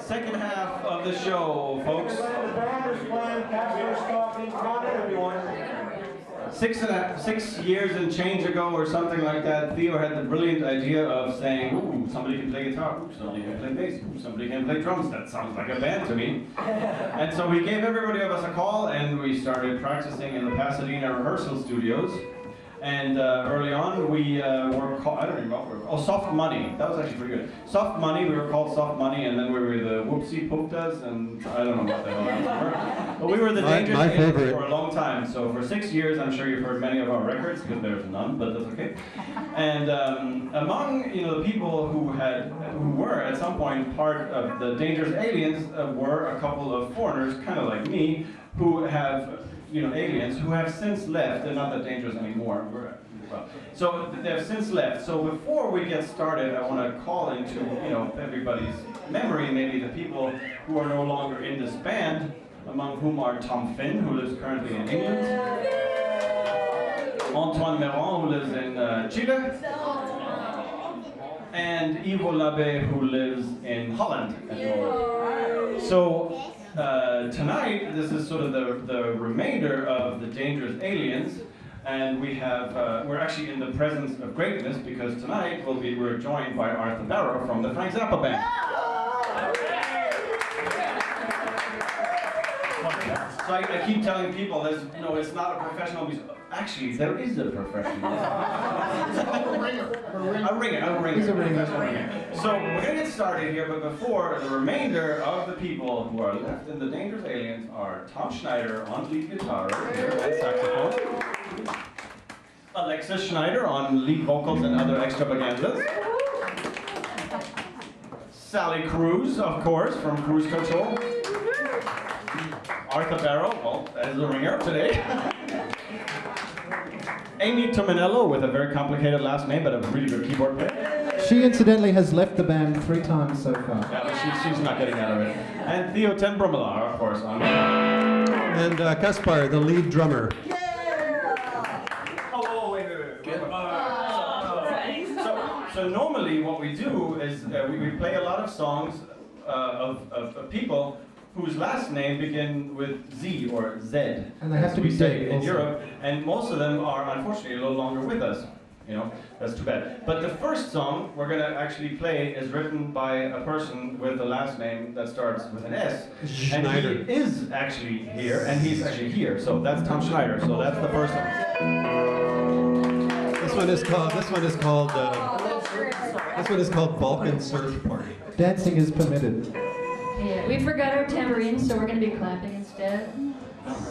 second half of the show, folks. 6 years and change ago or something like that, Theo had the brilliant idea of saying, ooh, somebody can play guitar, ooh, somebody can play bass, ooh, somebody can play drums. That sounds like a band to me. And so we gave everybody of us a call and we started practicing in the Pasadena rehearsal studios. And early on, we were called, I don't even know what we were called, Soft Money. That was actually pretty good. Soft Money, we were called Soft Money, and then we were the Whoopsie Pooptas, and I don't know what the hell else we were. But we were the Dangerous Aliens for a long time. So for 6 years, I'm sure you've heard many of our records, because there's none, but that's okay. And among the people who were at some point part of the Dangerous Aliens were a couple of foreigners, kind of like me, who have aliens who have since left. They're not that dangerous anymore. So they have since left. So before we get started, I want to call into everybody's memory, maybe the people who are no longer in this band, among whom are Tom Finn, who lives currently in England, Antoine Meron, who lives in Chile, and Ivo Labe, who lives in Holland at the moment. So tonight, this is sort of the remainder of the Dangerous Aliens, and we're actually in the presence of greatness because tonight we're joined by Arthur Barrow from the Frank Zappa Band. So I keep telling people, it's not a professional music. Actually, there is a professional. A ringer. He's a ringer. So we're going to get started here, but before, the remainder of the people who are left in the Dangerous Aliens are Tom Schneider on lead guitar here and saxophone, Alexis Schneider on lead vocals and other extravaganzas, Sally Cruz, of course, from Cruise Control, Arthur Barrow, well, that is the ringer today. Amy Tominello, with a very complicated last name, but a really good keyboard player. She incidentally has left the band 3 times so far. Yeah, but she's not getting out of it. And Theo ten Brummelaar, of course, on. And Kaspar, the lead drummer. Oh, wait. So normally what we do is we play a lot of songs of people whose last name begin with Z or Z, and they have to be say in also. Europe, and most of them are unfortunately no longer with us. That's too bad. But the first song we're going to actually play is written by a person with a last name that starts with an S. Schneider. And he is actually here, and he's actually here. So that's Tom Schneider. So that's the first one. This one is called Balkan Surf Party. Dancing is permitted. Yeah, we forgot our tambourines, so we're going to be clapping instead.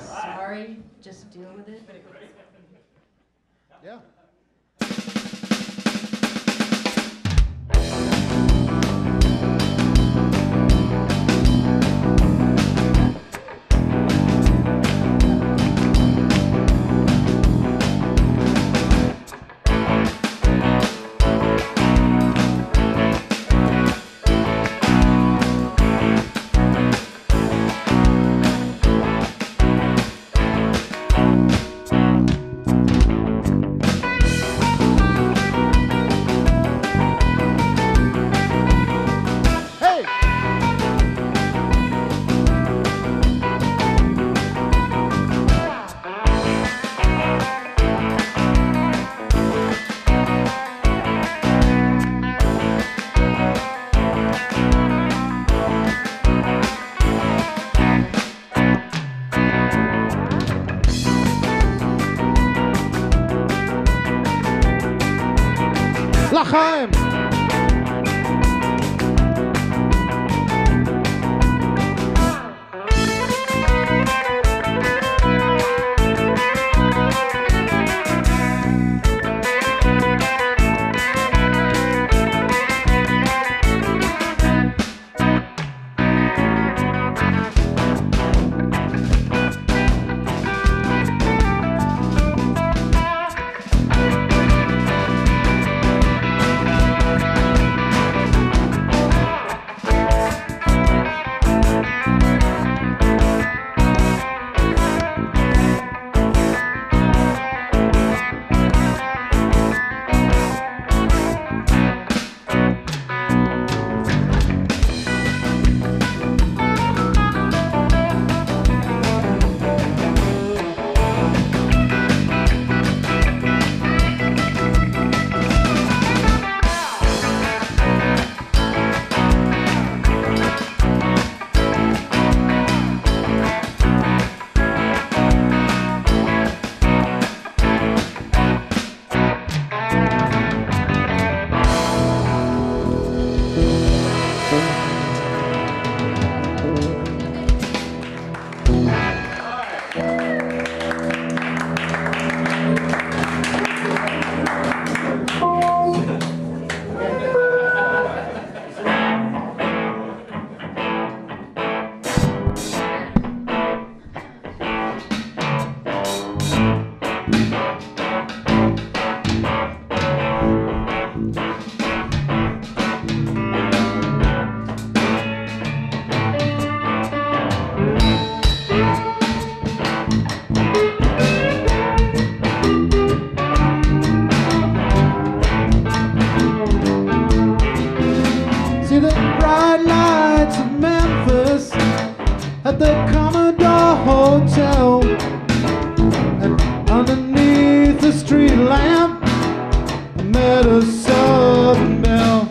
Sorry, just deal with it. Yeah. L'chaim! lamp. I met a southern belle.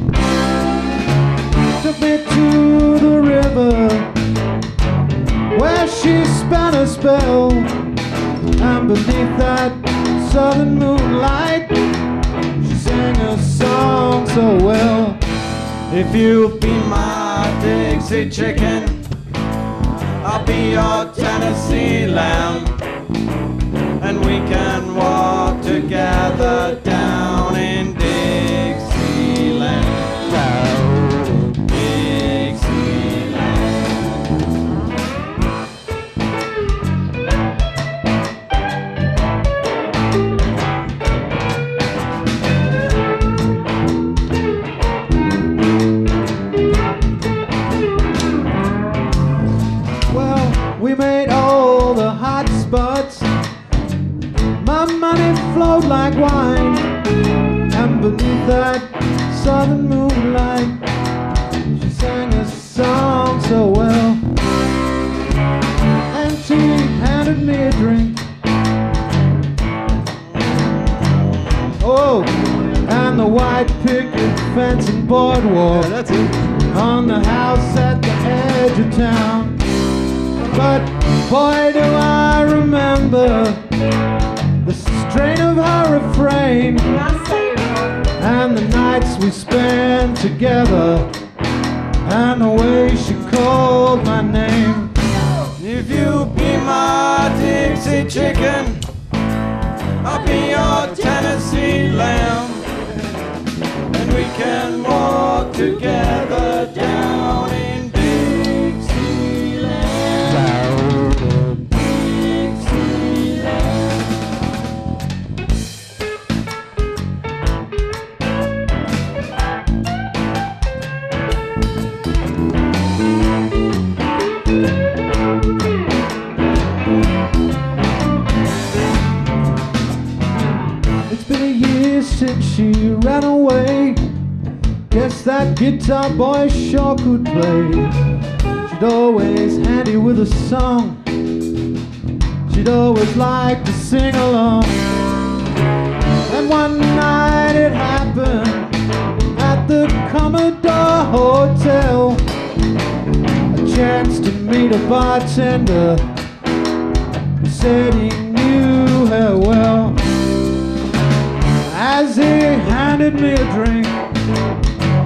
Took me to the river where she spent a spell. And beneath that southern moonlight, she sang a song so well. If you'll be my Dixie chicken, I'll be your Tennessee lamb, and we can walk together down in Dixieland. We made all the hot spots. My money flowed like wine. And beneath that southern moonlight, she sang a song so well. And she handed me a drink. Oh, and the white picket fence and boardwalk, that's it. on the house at the edge of town. But boy, do I remember the strain of her refrain, and the nights we spent together, and the way she called my name. If you be my Dixie chicken, I'll be your Tennessee lamb, and we can walk together down in since she ran away. Guess that guitar boy sure could play. She'd always handy with a song. She'd always like to sing along. And one night it happened at the Commodore Hotel. A chance to meet a bartender who said he knew her well. As he handed me a drink,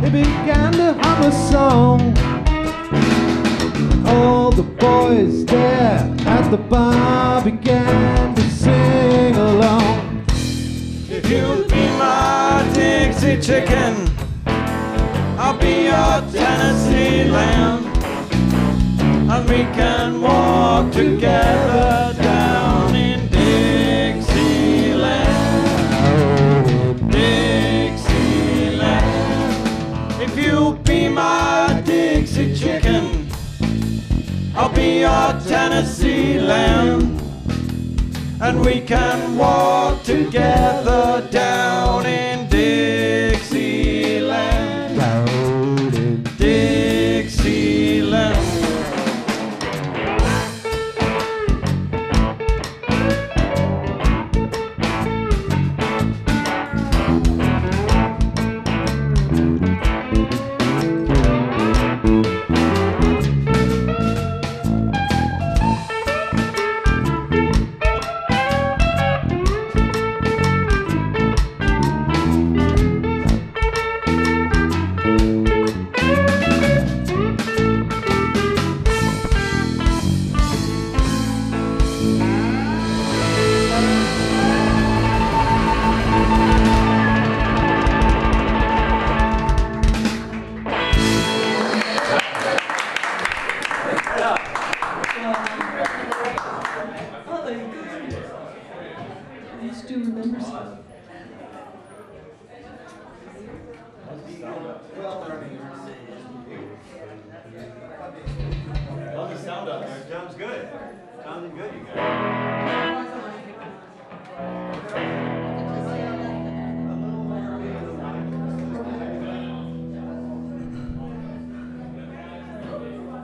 he began to hum a song. All the boys there at the bar began to sing along. If you'll be my Dixie chicken, I'll be your Tennessee lamb, and we can walk together down in Dixieland. If you'll be my Dixie chicken, I'll be your Tennessee lamb, and we can walk together down in Dixieland. Down in Dixieland. Sounds good. Sounding good, you guys.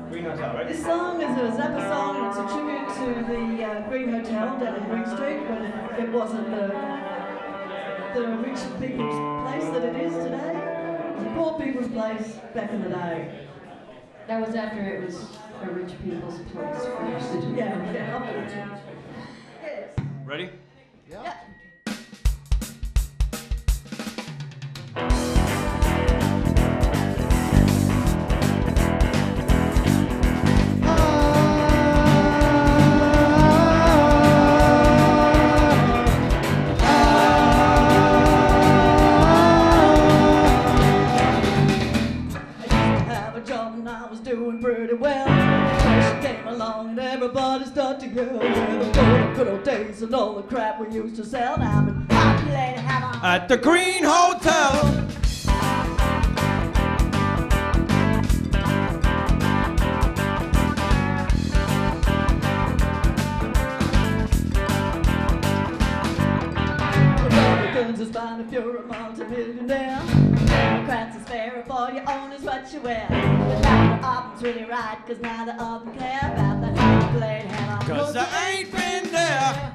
Green Hotel, right? This song is a Zappa song. It's a tribute to the Green Hotel down in Green Street when it wasn't the the rich people's place that it is today. It was a poor people's place back in the day. That was after it was a rich people's place first. Yeah, yeah. Yes. Ready? Yeah. Doing pretty well. She came along and everybody started to go. The good old days and all the crap we used to sell. Now I've been populated At the Green Hotel. Republicans is fine if you're a multi-millionaire. Democrats is fair if all you own is what you wear. But neither of them's really right, cause neither of them care about that hot-blade hammer. Cause I ain't been there.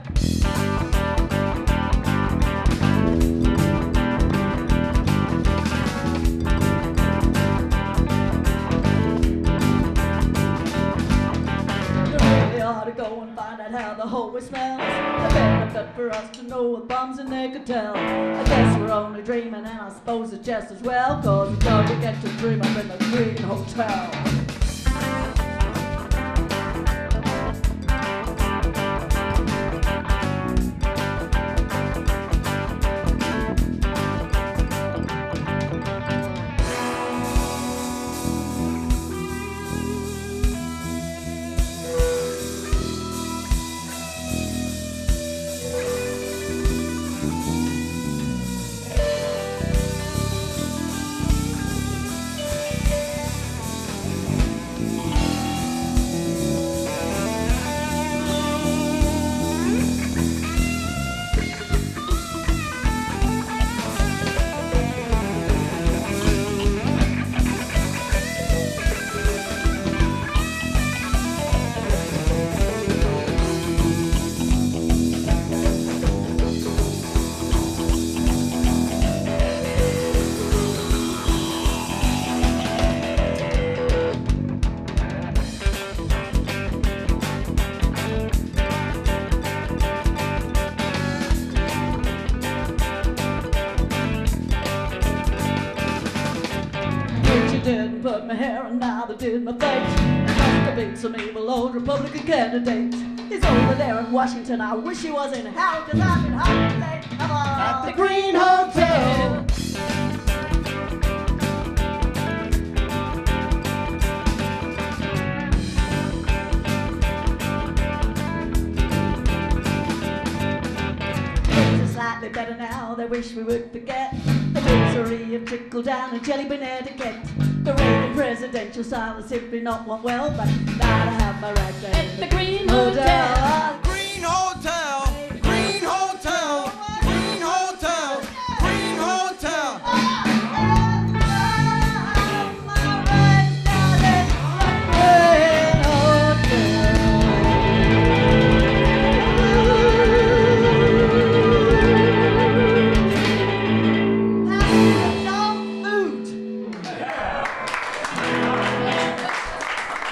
Ought to go and find out how the hallway smells. The benefit for us to know what bums and they could tell. I guess we're only dreaming, and I suppose it's just as well, cause it's all we get to dream up in the Green Hotel. Didn't put my hair and neither did my face. Must have been some evil old Republican candidate. He's over there in Washington. I wish he was in hell, cause I've been home late. Come on. At the Green Hotel. Things are slightly better now, they wish we would forget the misery of trickle down and jelly bean etiquette. The Reagan presidential style is simply not one well, but now I have my right there. At the Green Hotel. Green Hotel. Green Hotel. Green Hotel. Green Hotel.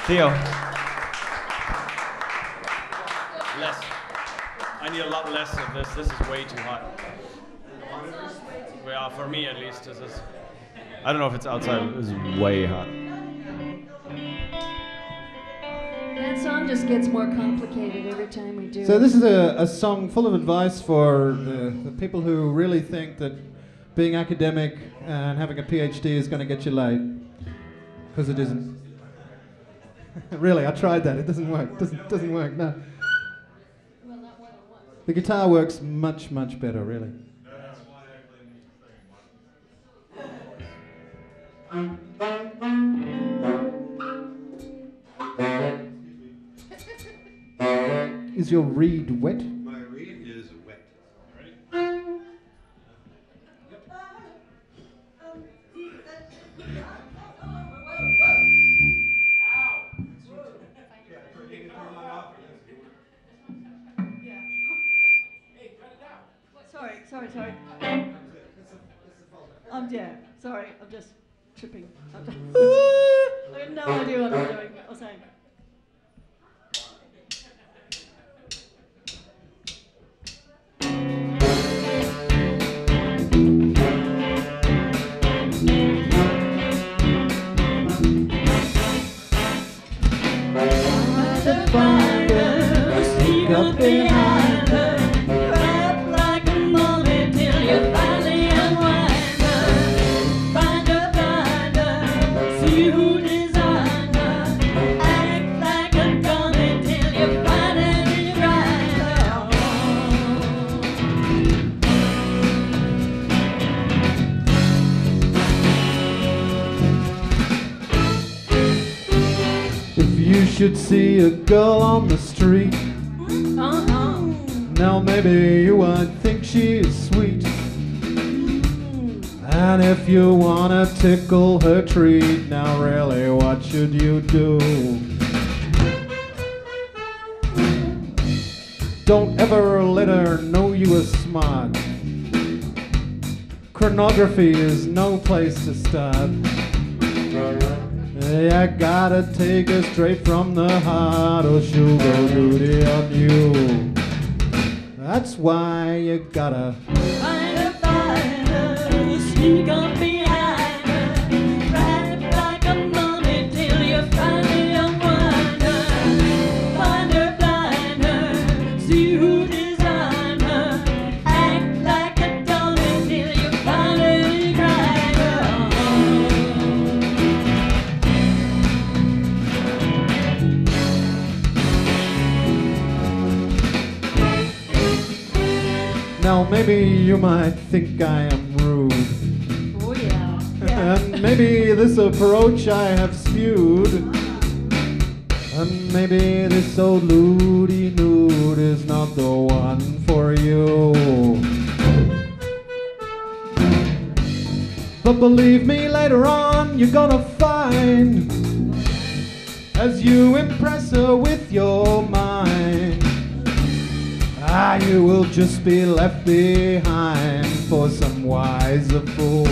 Theo. Less. I need a lot less of this. This is way too hot. Well, for me at least, this is. I don't know if it's outside. This is way hot. That song just gets more complicated every time we do it. So this is a song full of advice for the people who really think that being academic and having a PhD is going to get you laid. Because it isn't. Really, I tried that. It doesn't work. Doesn't work, no. The guitar works much, much better, really. Is your reed wet? My reed is wet. Sorry. Yeah, sorry, I'm just tripping. I have no idea what I'm doing or saying. Sneak up behind her, Wrap like a mummy till you finally unwind her. Find her, see who designed her. Act like a dummy till you finally grind her. if you should see a girl on the street. Now maybe you would think she is sweet. And if you wanna tickle her treat, now really what should you do? Don't ever let her know you are smart. Chronography is no place to start. You gotta take her straight from the heart, or she'll go duty on you. That's why you gotta Find her, sneak up behind her. Wrap like a mummy till you finally unwind her. Find her, see who designed her. Act like a dummy till you finally grind her. Now maybe you might think I am rude, Oh yeah. and maybe this approach I have spewed, and maybe this old lewdy nude is not the one for you. But believe me, later on you're gonna find, as you impress her with your mind, you will just be left behind for some wiser fool.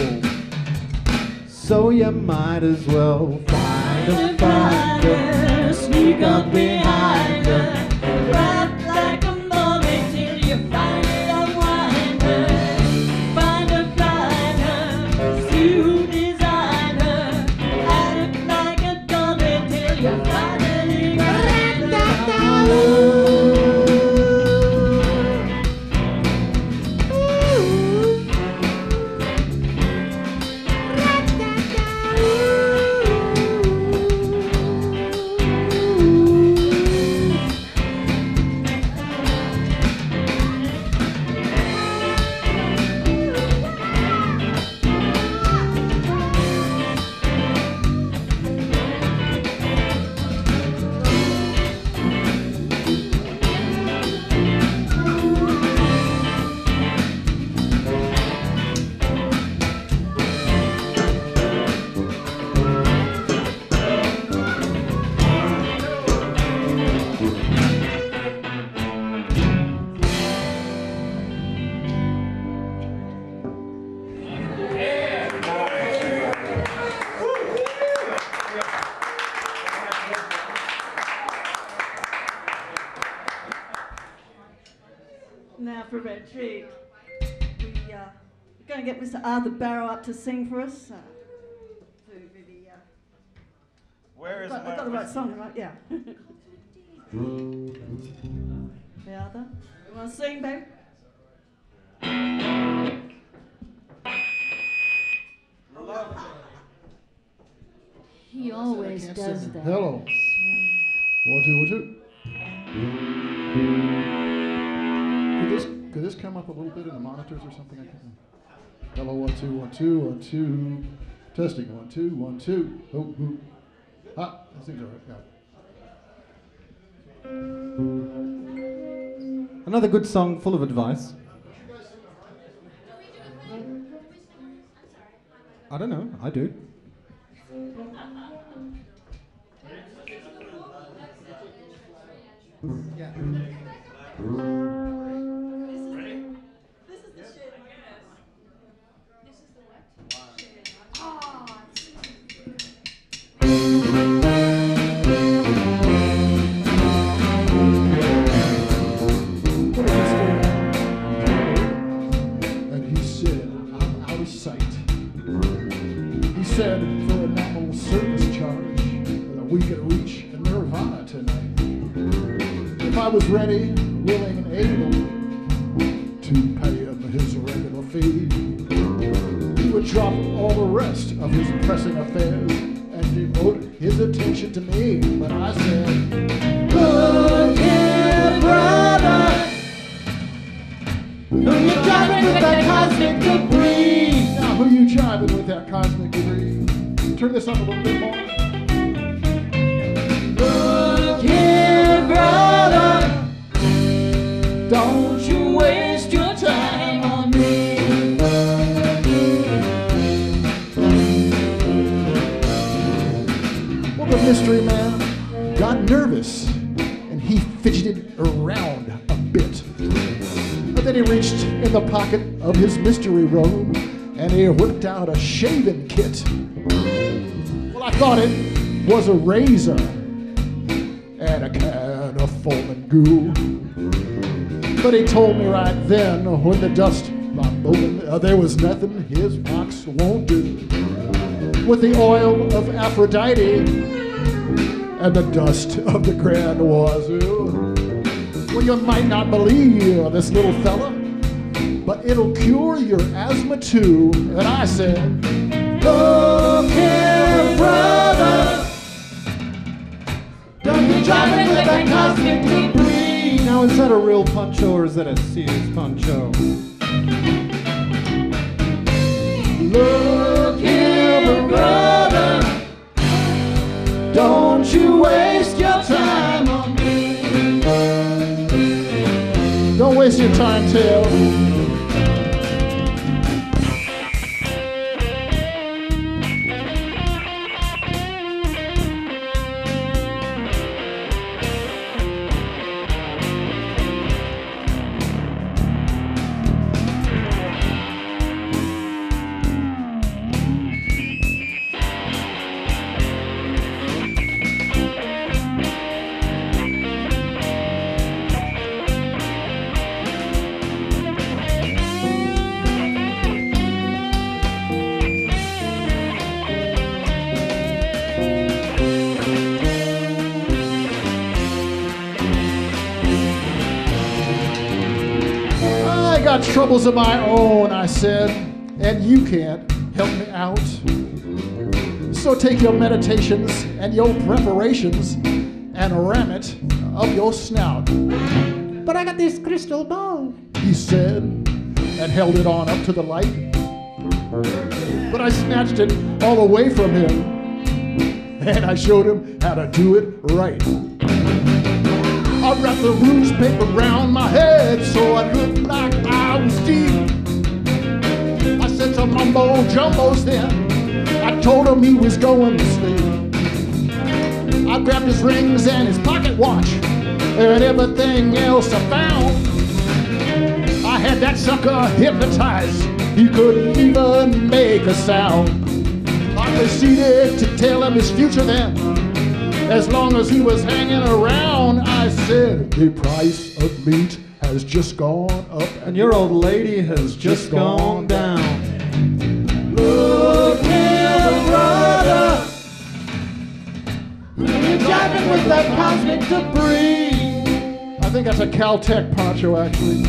So you might as well find her, sneak up behind her. Wrap like a mummy till you finally unwind her. Find her, see who designed her. Act like a dummy till you finally grind her. Now for a red treat. We're going to get Mr. Arthur Barrow up to sing for us. Where is I've got the right song, right? Yeah. Hey, Arthur. You want to sing, babe? He always does that. Hello. 1, 2, 1, 2. Could this come up a little bit in the monitors or something? I can't. Hello, 1, 2, 1, 2, 1, 2. Testing 1, 2, 1, 2. Oh, oh. Ah, that seems all right. Yeah. Another good song full of advice. I don't know. I do. Yeah. This is the shit. This is the what? for sight. He said for a normal service charge that we could reach nirvana tonight. If I was ready, willing, and able to pay him his regular fee, he would drop all the rest of his pressing affairs and devote his attention to me. But I said, look here, brother, who you driving with that cosmic debris? Now, who you driving with that cosmic debris? Turn this up a little bit more. Look here, brother, don't you waste your time on me. Well, the mystery man got nervous and he fidgeted around a bit. But then he reached in the pocket of his mystery robe and he whipped out a shaving kit. Well, I thought it was a razor and a can of foaming goo. But he told me right then, when the dust got moving, there was nothing his box won't do. With the oil of Aphrodite and the dust of the Grand Wazoo. Well, you might not believe this little fella, but it'll cure your asthma too. And I said, look here, brother, don't be driving with that cosmic debris. Now, is that a real poncho or is that a Sears poncho? Look here, brother, don't you waste your time on me. Don't waste your time, Tail. Troubles of my own, I said, and you can't help me out. So take your meditations and your preparations and ram it up your snout. But I got this crystal ball, he said, and held it on up to the light. But I snatched it all away from him, and I showed him how to do it right. I wrapped the newspaper around my head so I looked like I was deep. I said some mumbo jumbos then. I told him he was going to sleep. I grabbed his rings and his pocket watch and everything else I found. I had that sucker hypnotized. He couldn't even make a sound. I proceeded to tell him his future then. As long as he was hanging around, I said, the price of meat has just gone up. And your old lady has just gone down. Look here, brother, you're driving with that cosmic debris. I think that's a Caltech poncho, actually.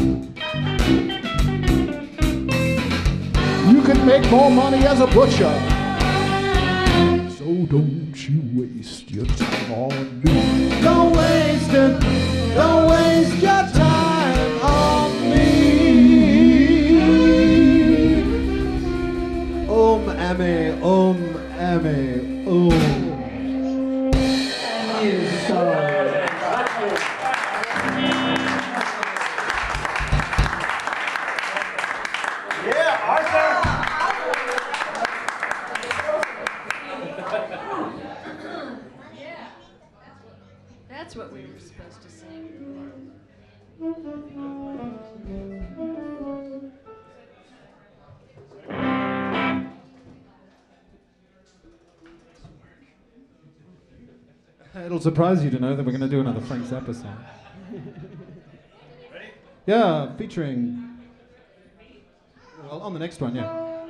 You can make more money as a butcher. So don't you waste your time on me. Don't waste it. Don't waste your time on me. Emmy, Emmy, Yeah, Arthur! That's what we were supposed to sing. It'll surprise you to know that we're going to do another Frank Zappa song. Ready? Yeah, featuring... Well, on the next one, yeah.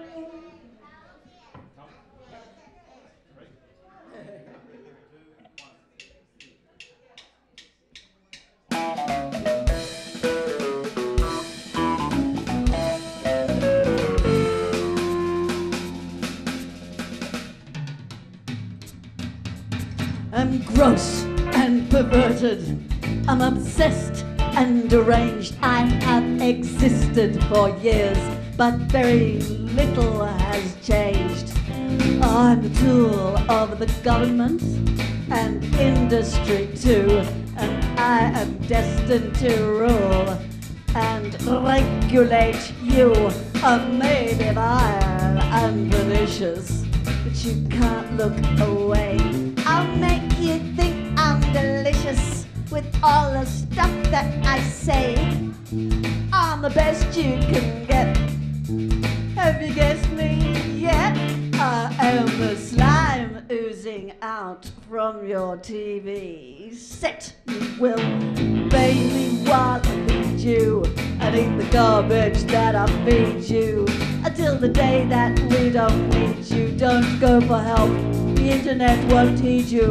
I'm gross and perverted. I'm obsessed and deranged. I have existed for years, but very little has changed. I'm the tool of the government and industry too, and I am destined to rule and regulate you. Maybe vile and pernicious, but you can't look away. I'll make you think I'm delicious with all the stuff that I say. I'm the best you can get. Have you guessed me yet? I am the slime oozing out from your TV set. You will bathe me while I lead you and eat the garbage that I feed you until the day that we don't need you. Don't go for help, the internet won't heed you.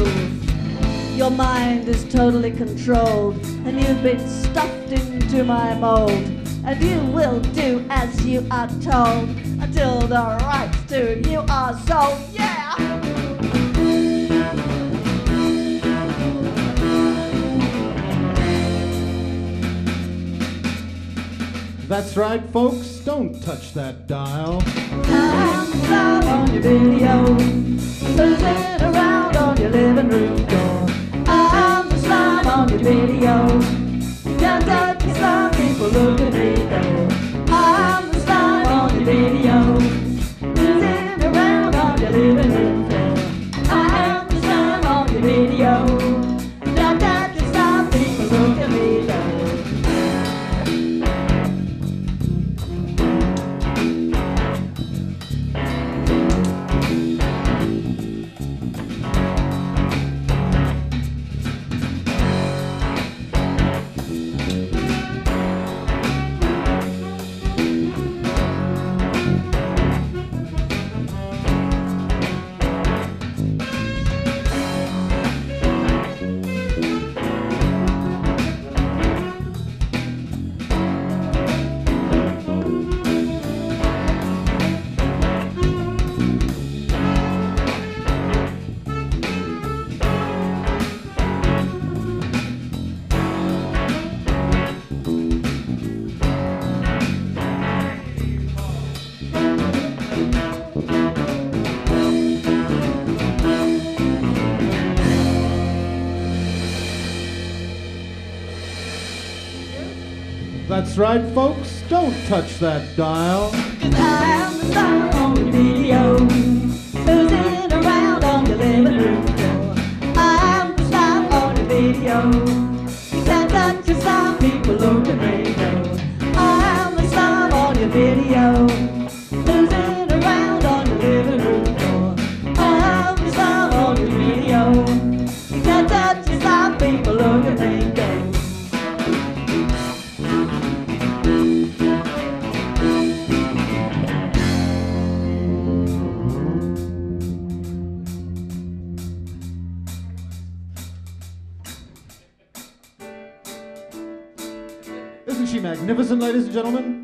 Your mind is totally controlled and you've been stuffed into my mold, and you will do as you are told until the rights to you are sold. Yeah! That's right, folks, don't touch that dial. I'm the slime on your video, losing around on your living room door. I'm the slime on your video, can't touch your slime, people look at me though. I'm the slime on your video, losing around on your living room floor. I'm the slime on your video, can't touch your slime, people look at me though. That's right, folks, don't touch that dial. 'Cause I am the slime on your video, losing around on your living room floor. I am the slime on your video, can't touch your slime, people look at me though. I am the slime on your video, losing around on your living room floor. I am the slime on your video, can't touch your slime, people look at me though. Isn't she magnificent, ladies and gentlemen?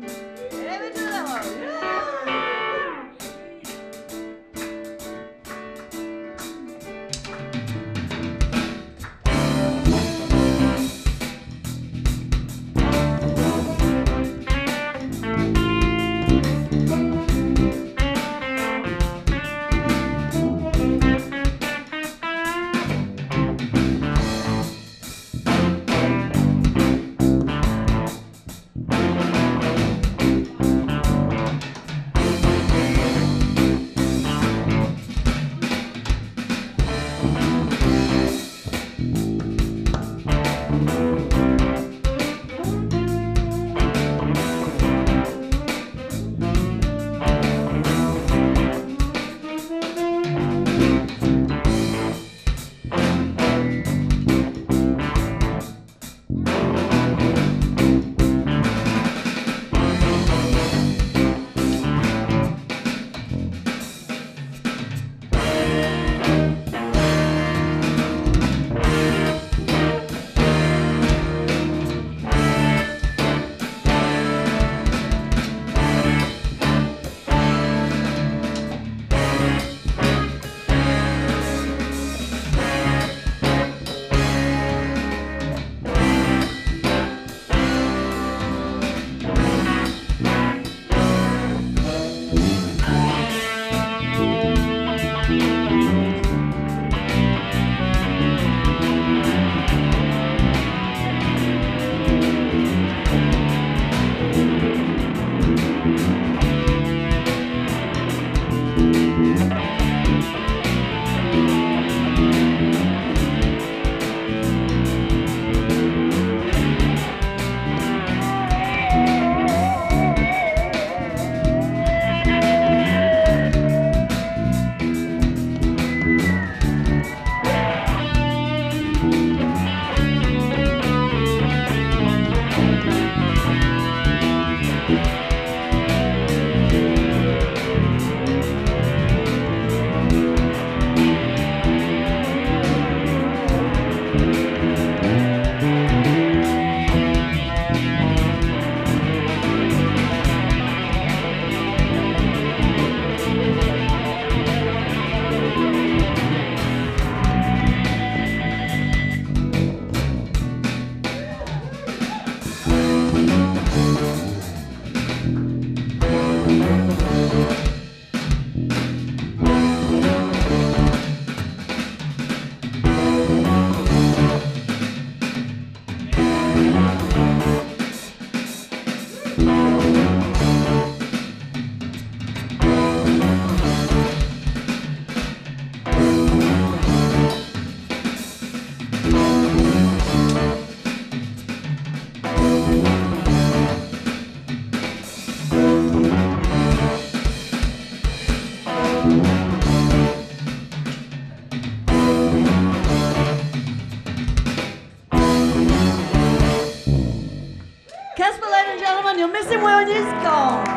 him when he's gone.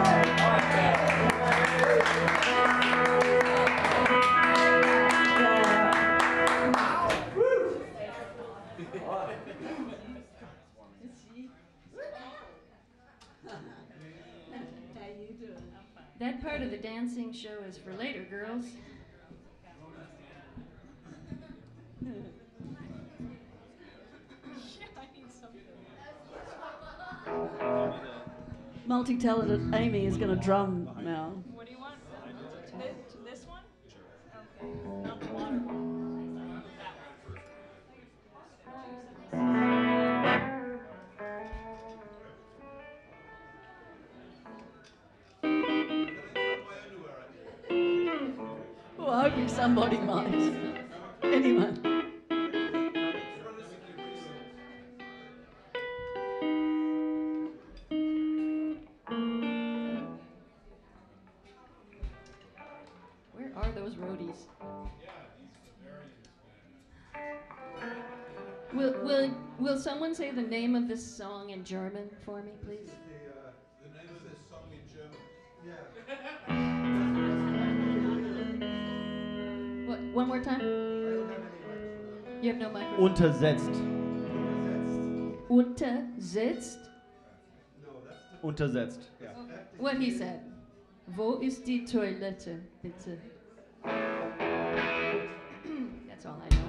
That part of the dancing show is for later, girls. Multi-talented Amy is going to drum now. What do you want? This one? Okay. Not the water. Well, I hope somebody might. Anyone. Where are those roadies? Will someone say the name of this song in German for me, please? The name of this song in German. What? One more time? You have no microphone. Untersetzt. Untersetzt? Untersetzt. Yeah. What he said. Wo ist die Toilette, bitte? That's all I know.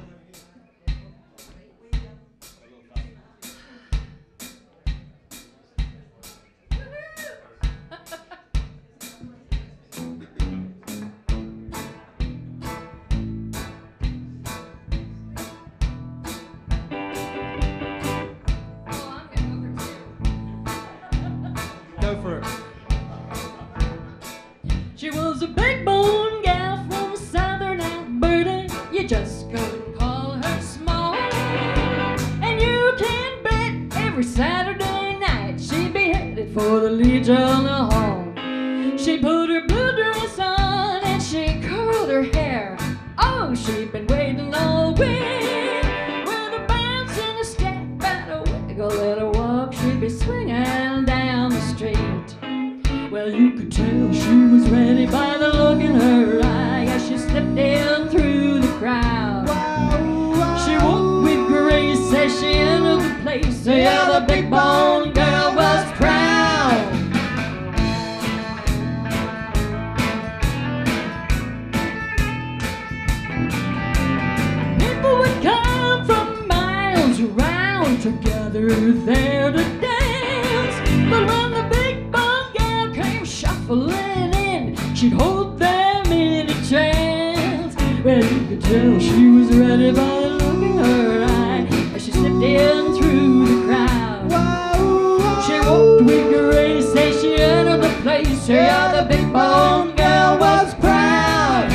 Go for it. She was a big bone gal from southern Alberta. You just couldn't call her small. And you can bet every Saturday night she'd be headed for the Legion Hall. She put her blue dress on and she curled her hair. Oh, she'd been waiting all week. With a bounce and a step and a wiggle and a walk, she'd be swinging down the street. Well, you could tell she was ready by the look in her eye as she stepped in through the crowd. She walked with grace as she entered the place. Yeah, the big bone girl was proud. People would come from miles around to gather there to dance. But when the big bone gal came shuffling in, she'd hold them in a trance. Well, you could tell she was ready by the look in her eye as she stepped in through the crowd. She walked with grace as she entered the place. Yeah, the big bone girl was proud.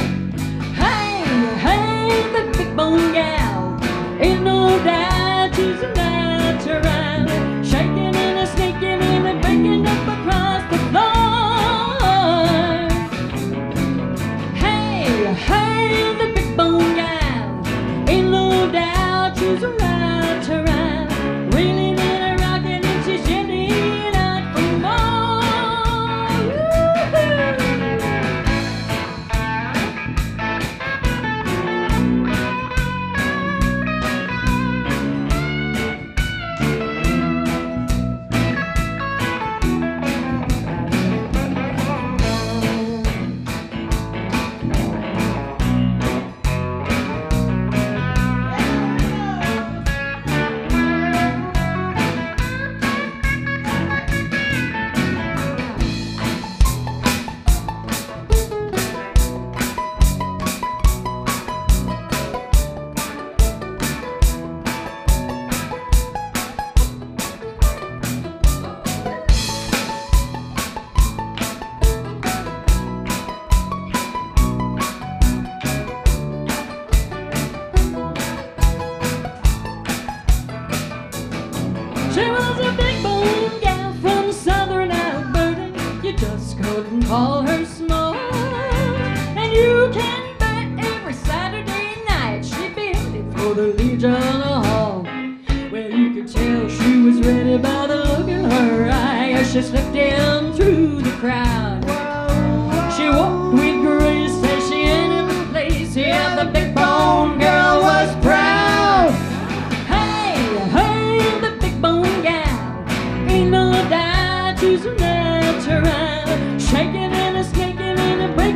Hey, hey, the big bone gal, ain't no doubt she's a natural, shaking and a sneaking and a breaking up across the floor. Hey, hey, the big bone gal, ain't no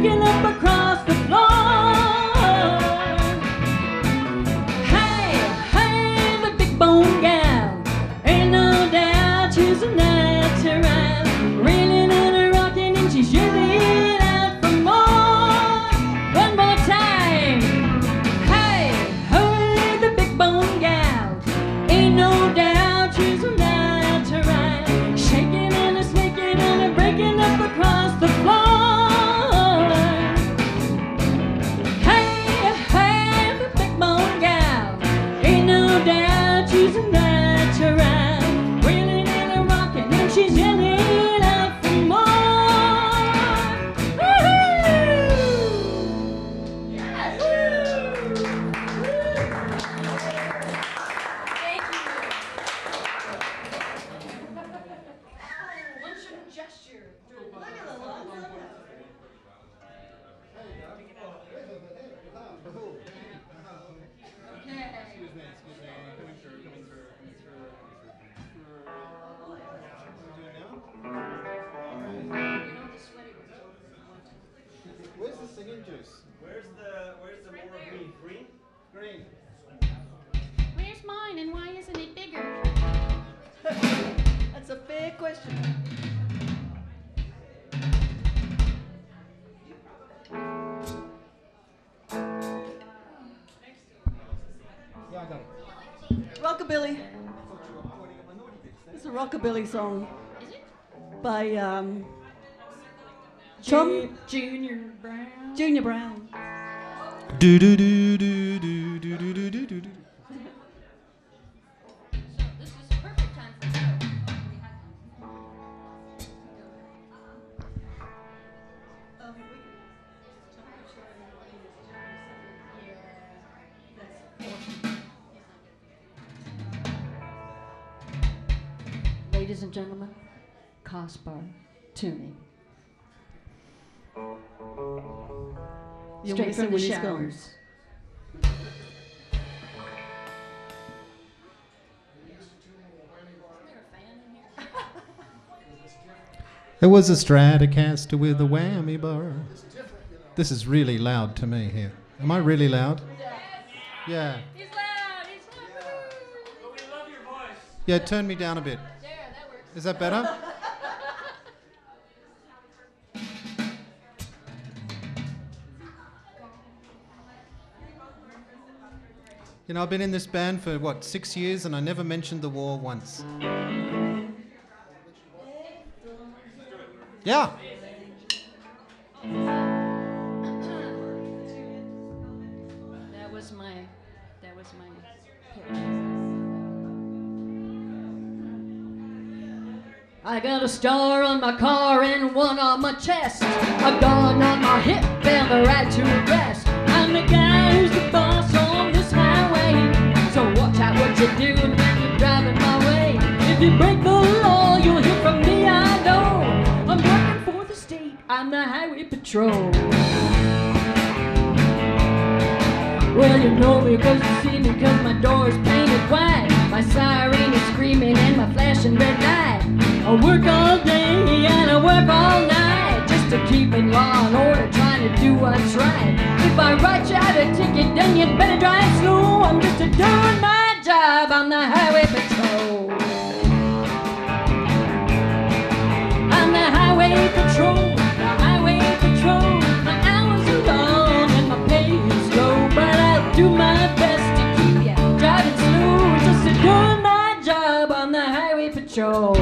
breaking up across the floor. Hey, hey, the big bone gal, ain't no doubt she's a natural, reeling and a rocking and she's yelling out for more. One more time. Hey, hey, the big bone gal, ain't no doubt she's a natural, shaking and a snaking and a breaking up across the floor. Hey, hey, the big bone gal, ain't no doubt she's a natural, reeling and a rocking and she's yelling out for more. Woo-hoo! Yes! Thank you. One shouldn't gesture. Look at the long Where's the singing juice? Where's the more green? Green? Green. Where's mine and why isn't it bigger? That's a fair question. Yeah, I got it. Rockabilly. It's a rockabilly song by Junior Brown. Junior Brown. Do do do do do do do do do do. This is perfect time for show. Ladies and gentlemen, Caspar tuning. You'll Straight miss from it the when he's gone. showers. It was a Stratocaster with a whammy bar. This is really loud to me here. Am I really loud? Yeah. He's loud. He's loud. But we love your voice. Yeah, turn me down a bit. There, that works. Is that better? You know, I've been in this band for, 6 years, and I never mentioned the war once. Yeah. That was my pitch. I got a star on my car and one on my chest, a gun on my hip and the right to arrest. I'm the guy who's the boss on this highway, so watch out what you're doing when you're driving my way. If you break the law, you'll hear from me, I know. I'm working for the state, I'm the highway patrol. Well, you know me cause you see me cause my door's painted white, my siren is screaming and my flashing red light. I work all day and I work all night just to keep in law and order, trying to do what's right. If I write you out a ticket, then you better drive slow. I'm just a doing my job, I'm the highway patrol. I'm the highway patrol, the highway patrol. My hours are long and my pay is low, but I'll do my best to keep you driving slow. Just a doing my job, I'm the highway patrol.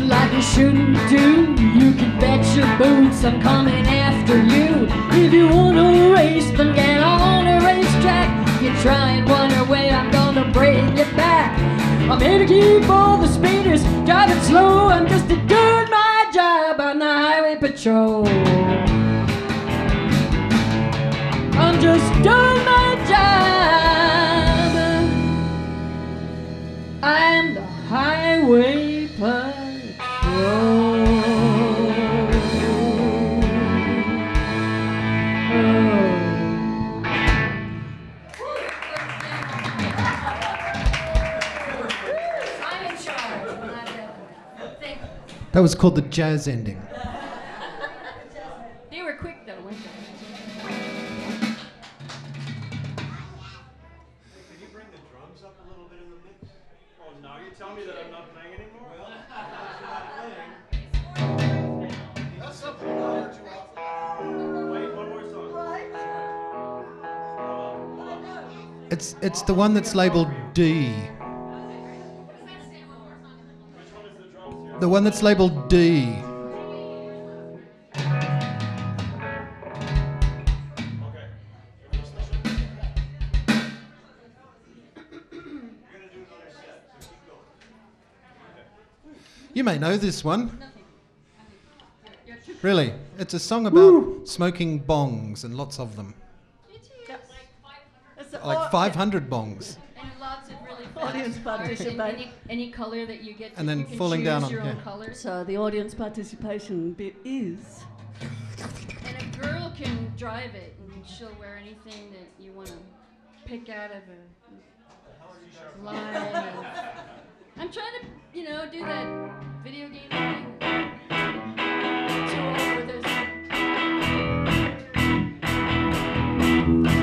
like you shouldn't do. You can bet your boots I'm coming after you. If you wanna race, then get on a racetrack. You try and run away, I'm gonna break it back. I'm here to keep all the speeders driving slow. I'm just doing my job on the highway patrol. I'm just doing my job. I'm the highway patrol. I'm in charge. Thank you. That was called the jazz ending. They were quick though, weren't they? Can you bring the drums up a little bit in the mix? Oh, now you tell me that I'm not playing anymore? Well, you're not playing. That's something I heard you offer. Wait, one more song. It's the one that's labeled D. Which one is the drums here? The one that's labeled D. Okay. You may know this one. Really, it's a song about smoking bongs and lots of them. It's the Like 500 bongs. And lots of really Audience participation. Any color that you get to, And then you can falling choose down on- your own yeah. colors. So the audience participation bit is. And a girl can drive it, and she'll wear anything that you want to pick out of a line. I'm trying to, do that video game thing. Too old for this.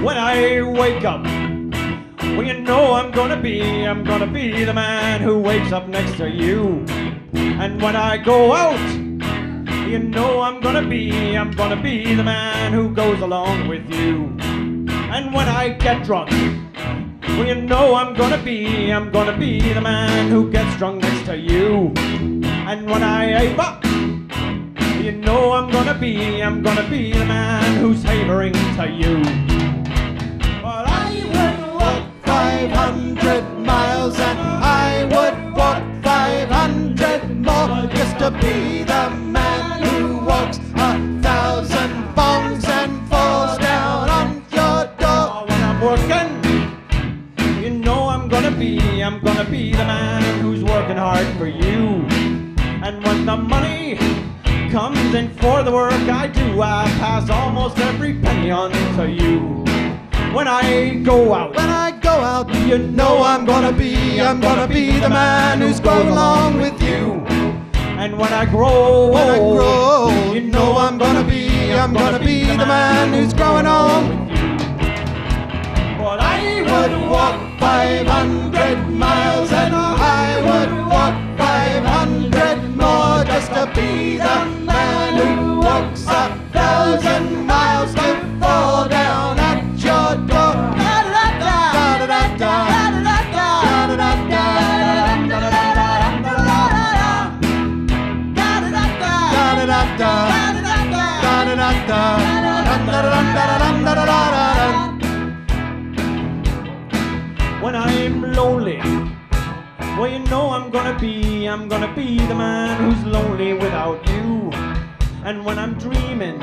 When I wake up, well, you know I'm gonna be the man who wakes up next to you. And when I go out, you know I'm gonna be the man who goes along with you. And when I get drunk, well, you know I'm gonna be the man who gets drunk next to you. And when I ape up, you know I'm gonna be the man who's havering to you. But I would walk 500 miles and I would walk 500 more just to be the man who walks 1,000 bongs and falls down on your door. when I'm working, you know I'm gonna be the man who's working hard for you. And when the money comes in for the work I do, I pass almost every penny on to you. When I go out, You know I'm gonna be the man who's going along with you. and when I grow old, You know I'm gonna be the man who's growing on. But I Would walk 500 miles and I would walk 500 more just to be the man who walks 1,000 miles to fall down at your door. When I'm lonely, well, you know I'm gonna be the man who's lonely without you. And when I'm dreaming,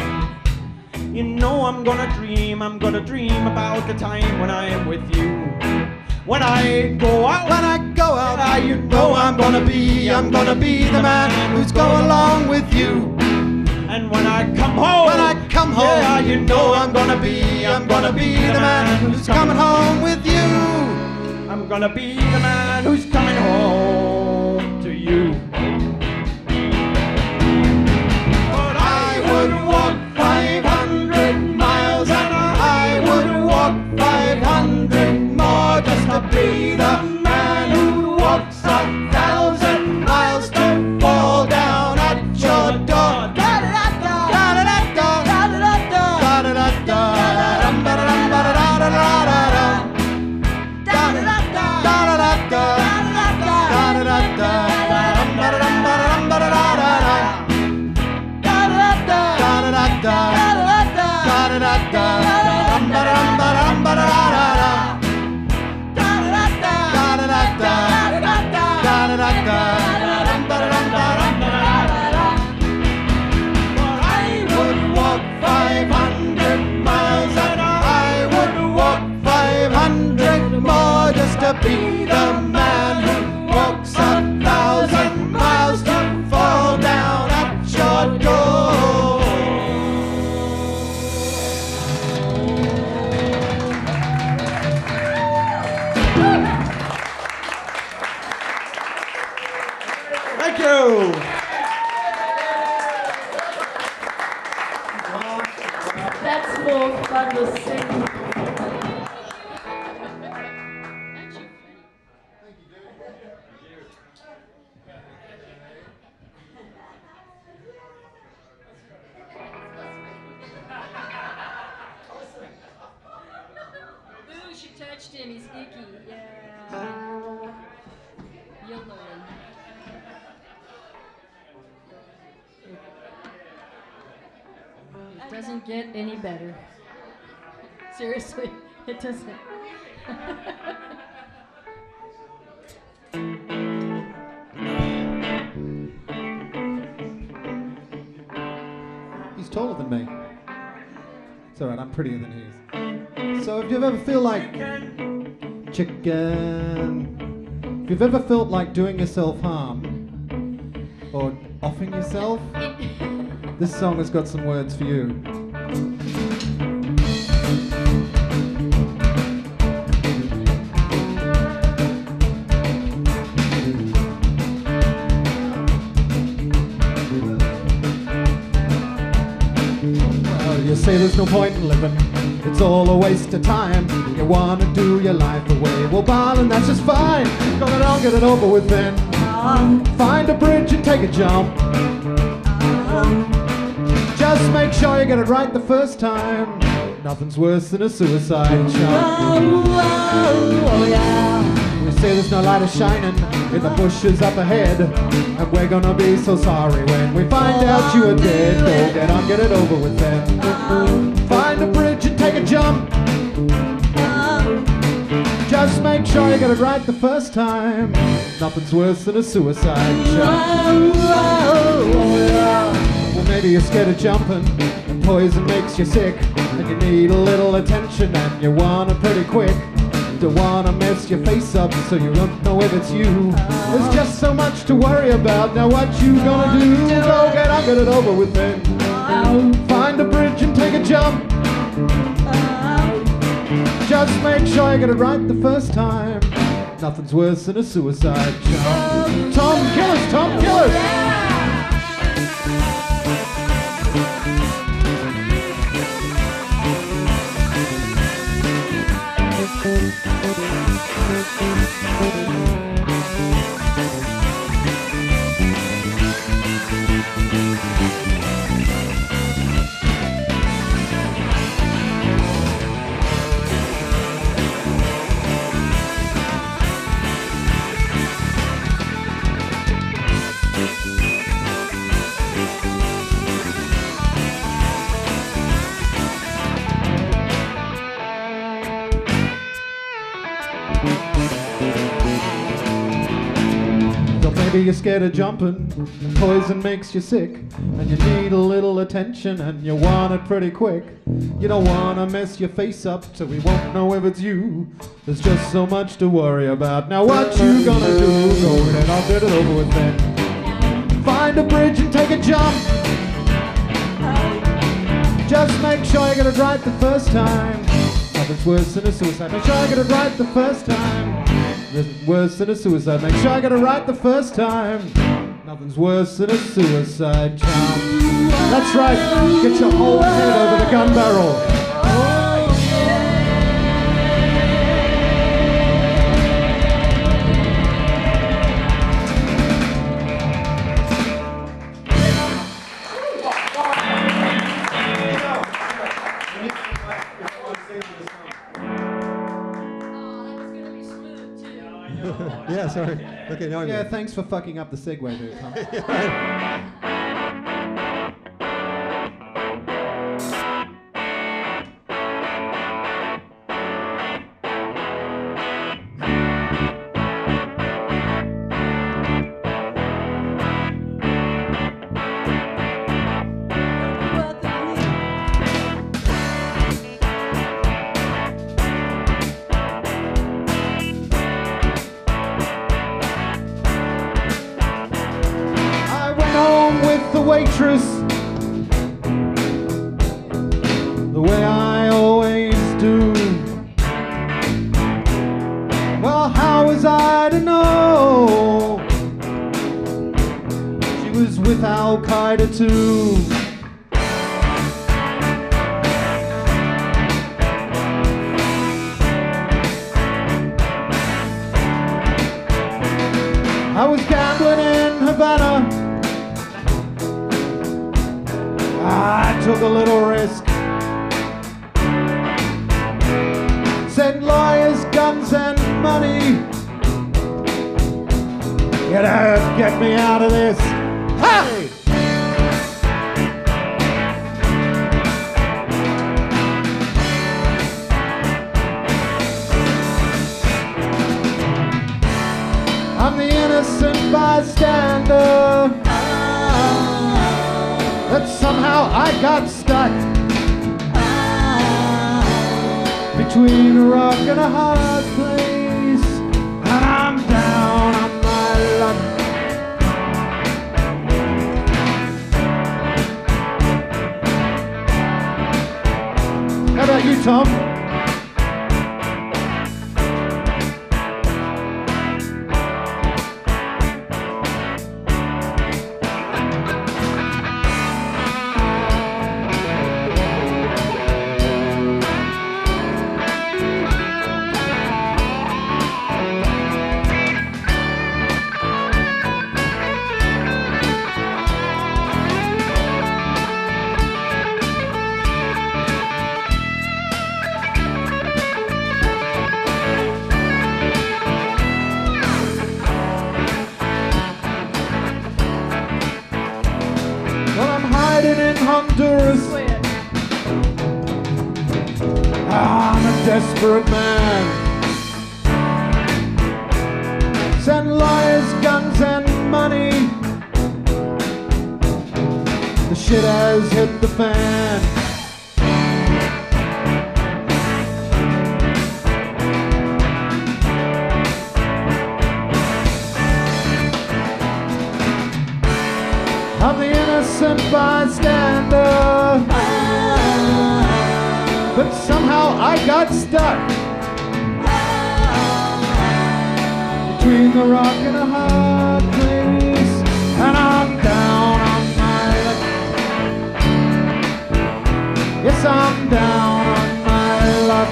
you know I'm gonna dream about the time when I am with you. When I go out, You know I'm gonna be the man who's going along with you. and when I come home, Yeah, you know I'm gonna be the man who's coming home with you. I'm gonna be the man who's coming home to you. But I would walk 500 miles and I would walk 500 more just to be the man who walks 1,000 miles to fall down at your door. the singing. Ooh, she touched him. He's icky. Yeah. You'll learn. It doesn't get any better. Seriously, it doesn't. He's taller than me. It's alright, I'm prettier than he is. So if you ever feel like chicken, if you've ever felt like doing yourself harm or offing yourself, this song has got some words for you. You say there's no point in living, it's all a waste of time. You wanna do your life away, well darling, that's just fine. Go get on, get it over with then. Find a bridge and take a jump. Just make sure you get it right the first time. Nothing's worse than a suicide jump. We say there's no light is shining in the bushes up ahead, and we're gonna be so sorry when we find out you are dead. Go get on, get it over with then. Find a bridge and take a jump. Just make sure you get it right the first time. Nothing's worse than a suicide jump. Well, maybe you're scared of jumping, and poison makes you sick, and you need a little attention, and you want it pretty quick. Don't wanna mess your face up so you won't know if it's you. There's just so much to worry about. Now what you gonna do? Go get on, get it over with then. Find a bridge and take a jump. Just make sure you get it right the first time. Nothing's worse than a suicide jump. Tom Killers, Tom Killers! Maybe you're scared of jumping, and poison makes you sick, and you need a little attention, and you want it pretty quick. You don't want to mess your face up so we won't know if it's you. There's just so much to worry about. Now what you gonna do? Go ahead, I'll get it over with then. Find a bridge and take a jump. Just make sure you get it right the first time. Nothing's worse than a suicide. Make sure you get it right the first time. Nothing's worse than a suicide. Make sure I get it right the first time. Nothing's worse than a suicide jump. That's right. Get your whole head over the gun barrel. Yeah, sorry. Okay, now I'm Yeah, here. thanks for fucking up the segue there, Tom. Waitress, the way I always do. Well, how was I to know she was with Al Qaeda too? I took a little risk. Sent lawyers, guns, and money. You know, get me out of this. Hey! I'm the innocent bystander that somehow I got stuck between a rock and a hard place, and I'm down on my luck. How about you, Tom? Honduras. I'm a desperate man. Send liars, guns, and money. The shit has hit the fan. I'm the innocent bystander, but somehow I got stuck between the rock and a hard place, and I'm down on my luck. Yes, I'm down on my luck.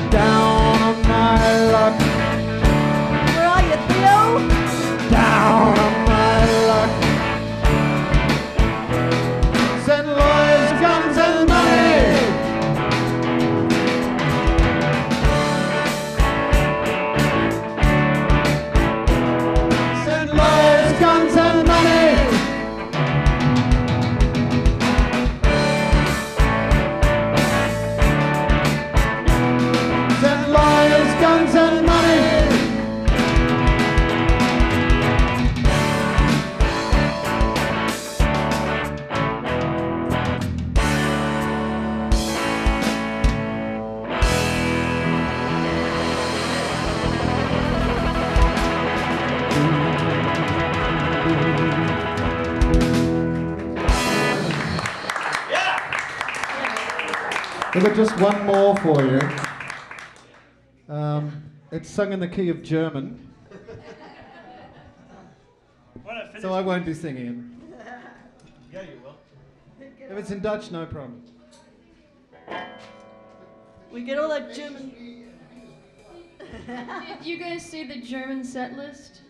Down on my luck. Where are you, Theo? Down on my luck. Send lawyers, guns, and money. Send lawyers, guns, and money. Send lawyers, guns, and money. We've got just one more for you. It's sung in the key of German, so I won't be singing it. Yeah, you will. If it's in Dutch, no problem. We get all that German. Did you guys see the German set list?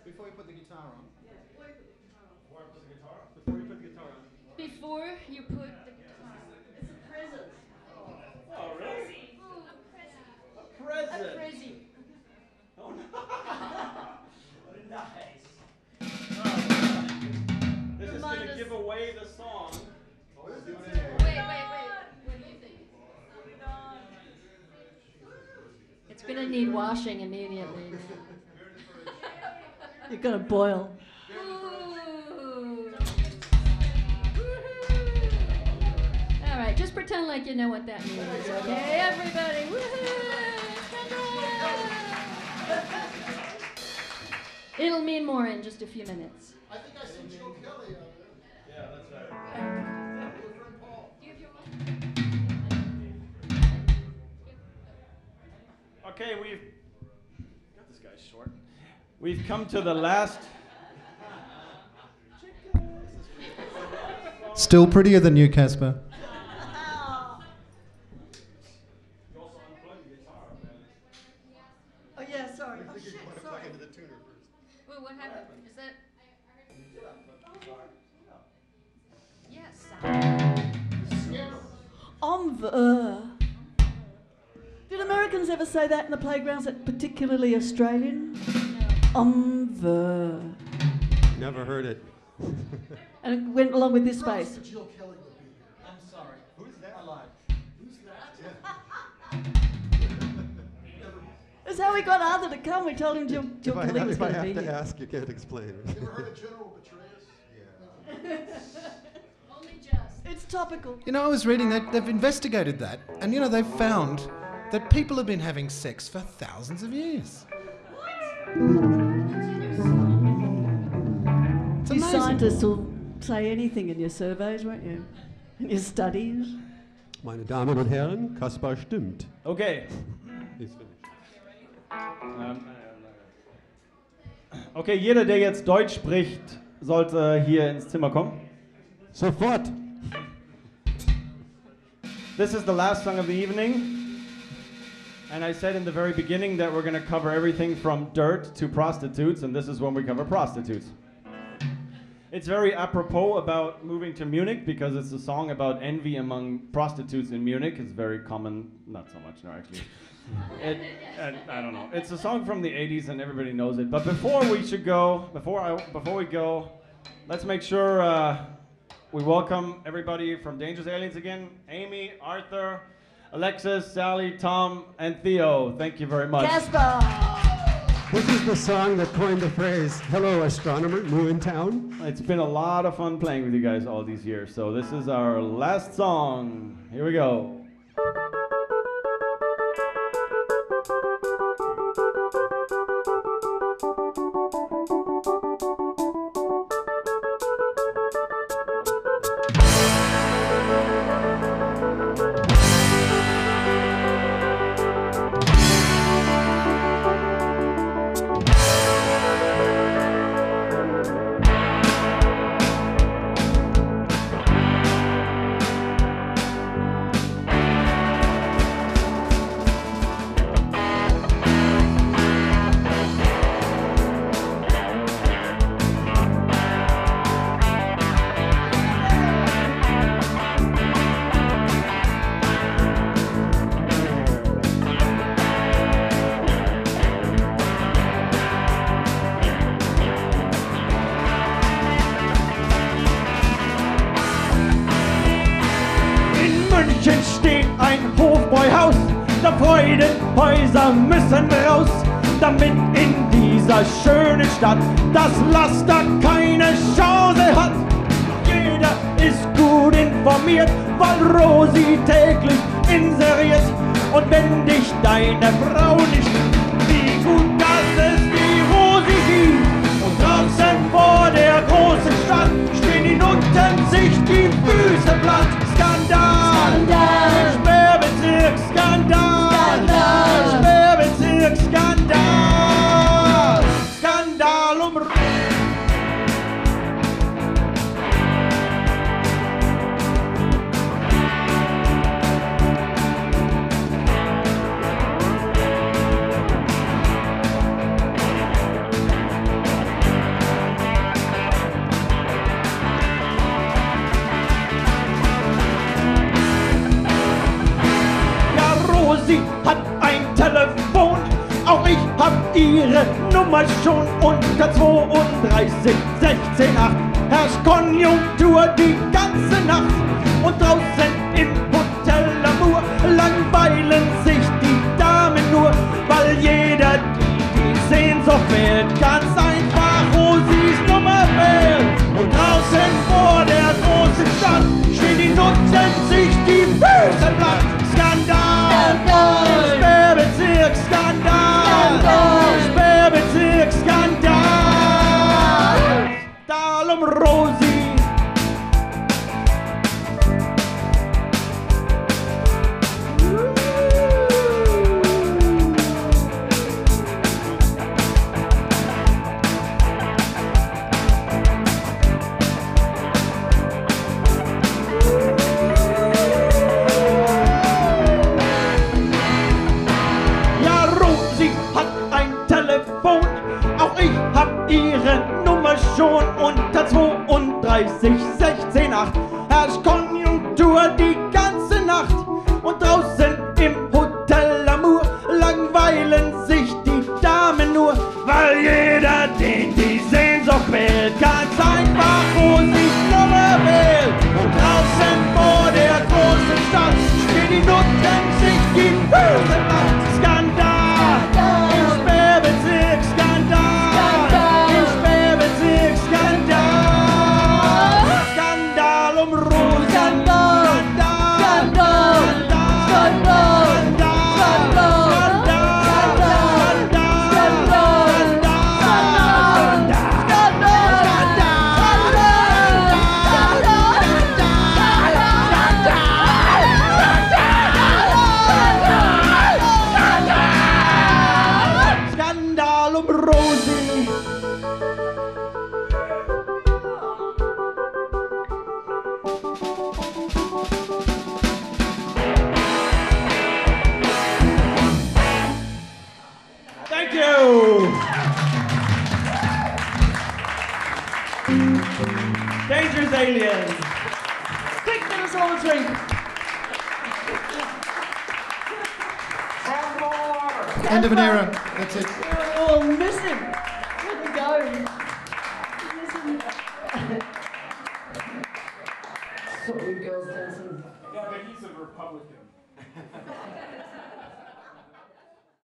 Before you put the guitar on. Before you put the guitar. It's a present. Oh, really? A present. A present. Oh, no. Nice. This is going to give away the song. Wait. What do you think? It's gonna need washing immediately. You're gonna boil. All right, just pretend like you know what that means, okay? Everybody, woohoo! It'll mean more in just a few minutes. I think I see Joe Kelly out there. Yeah, that's right. Your friend Paul. Okay, we've got this guy short. We've come to the last Still prettier than you, Casper. Oh yeah, sorry. Oh shit, sorry. Wait, what happened? Is that? Yes. Did Americans ever say that in the playgrounds, that particularly Australian? No. Never heard it. And it went along with this space. Jill Kelly would be here. I'm sorry. Who's that? I lied. Who's that? That's how we got Arthur to come. We told him Jill Kelly was If I going to be have to here. ask, you can't explain. You ever heard of General Petraeus? Only just. It's topical. You know, I was reading that they've investigated that, and you know, they've found that people have been having sex for thousands of years. It's You amazing. scientists will say anything in your surveys, won't you? In your studies. Meine Damen und Herren, Kaspar stimmt. Okay. He's finished. Okay, jeder, der jetzt Deutsch spricht, sollte hier ins Zimmer kommen. Sofort! This is the last song of the evening. And I said in the very beginning that we're going to cover everything from dirt to prostitutes, and this is when we cover prostitutes. It's very apropos about moving to Munich because it's a song about envy among prostitutes in Munich. It's very common, not so much, no, actually. I don't know. It's a song from the 80s and everybody knows it. But before we go, let's make sure we welcome everybody from Dangerous Aliens again. Amy, Arthur, Alexis, Sally, Tom, and Theo. Thank you very much. Casper! This is the song that coined the phrase, "Hello, astronomer, new in town." It's been a lot of fun playing with you guys all these years. So this is our last song. Here we go. München steht ein Hofbräuhaus, da Freudenhäuser müssen raus, damit in dieser schönen Stadt das Laster keine Chance hat. Jeder ist gut informiert, weil Rosi täglich inseriert. Und wenn dich deine Frau nicht wie gut, dass es die Rosi gibt. Und draußen vor der großen Stadt stehen die Nutten sich die Füße platt. Skandal! Sperrbezirk, Skandal! Sperrbezirk, Skandal! Skandal um Sie hat ein Telefon, auch ich hab ihre Nummer schon. Unter 32 16 8 herrscht Konjunktur die ganze Nacht. Und draußen im Hotel Lamour langweilen sich die Damen nur, weil jeder die Sehnsucht wählt, ganz einfach Rosis Nummer wählt. Und draußen vor der großen Stadt stehen die Nutten sich die Füße platt. Skandal! Sperrbezirk, Skandal! Sperrbezirk, Skandal! Skandal um Rosi! ihre Nummer schon unter 32, 16, 8. Herrscht Konjunktur die ganze Nacht und draußen im Hotel Amour langweilen sich die Damen nur, weil jeder den die Sehnsucht quält. Ganz einfach, wo sich Nummer wählt. Und draußen vor der großen Stadt stehen die Nutten, sich die Füße macht. Skandal! Im Sperrbezirk Skandal! Im Sperrbezirk Skandal! Skandal um Rosen! Skandal! Skandal! Skandal! Skandal um Rosi! Thank you! Dangerous aliens! Quick, get us all a drink. End of an era. That's it. Oh, miss him. Where'd he go? Miss him. Sorry, girls dancing. Yeah, but he's a Republican.